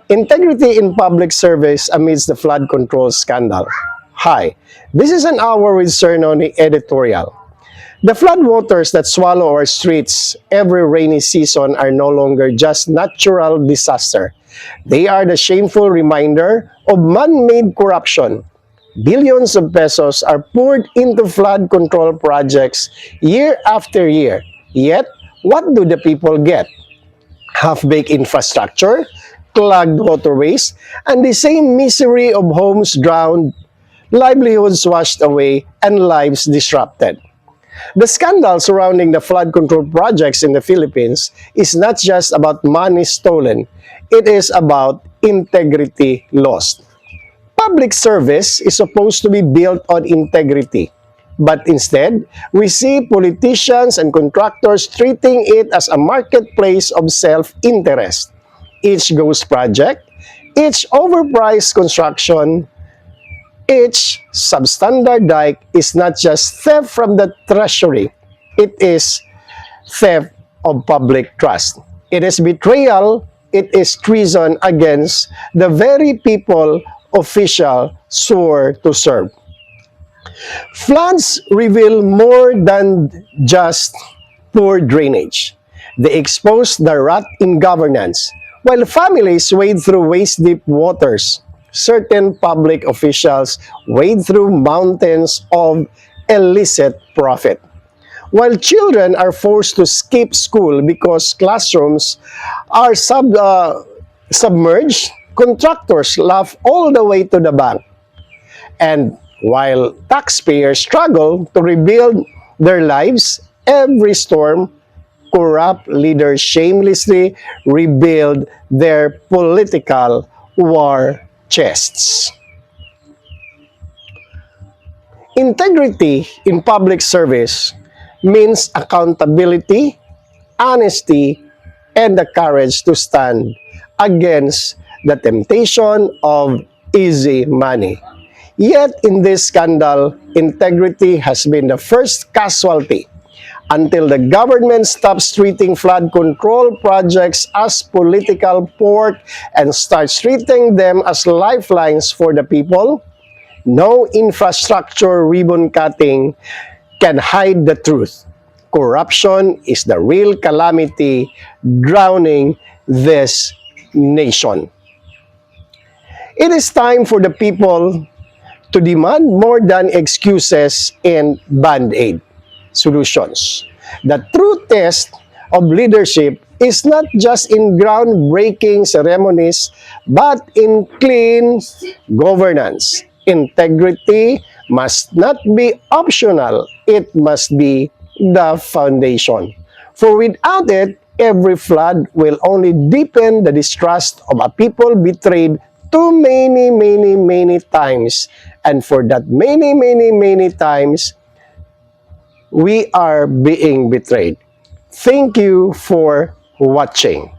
Integrity in public service amidst the flood control scandal. Hi, this is an hour with Sir Noni editorial. The floodwaters that swallow our streets every rainy season are no longer just natural disaster. They are the shameful reminder of man-made corruption. Billions of pesos are poured into flood control projects year after year. Yet, what do the people get? Half-baked infrastructure, clogged waterways, and the same misery of homes drowned, livelihoods washed away, and lives disrupted. The scandal surrounding the flood control projects in the Philippines is not just about money stolen, it is about integrity lost. Public service is supposed to be built on integrity. But instead, we see politicians and contractors treating it as a marketplace of self-interest. Each ghost project, each overpriced construction, each substandard dike is not just theft from the treasury, it is theft of public trust. It is betrayal, it is treason against the very people official swore to serve. Floods reveal more than just poor drainage. They expose the rot in governance. While families wade through waist-deep waters, certain public officials wade through mountains of illicit profit. While children are forced to skip school because classrooms are submerged, contractors laugh all the way to the bank. And while taxpayers struggle to rebuild their lives, every storm, corrupt leaders shamelessly rebuild their political war chests. Integrity in public service means accountability, honesty, and the courage to stand against the temptation of easy money. Yet in this scandal, integrity has been the first casualty until the government stops treating flood control projects as political pork and starts treating them as lifelines for the people. No infrastructure ribbon cutting can hide the truth. Corruption is the real calamity drowning this nation. It is time for the people to demand more than excuses and band-aid solutions. The true test of leadership is not just in groundbreaking ceremonies, but in clean governance. Integrity must not be optional, it must be the foundation. For without it, every flood will only deepen the distrust of a people betrayed too many times. And for that many times, we are being betrayed. Thank you for watching.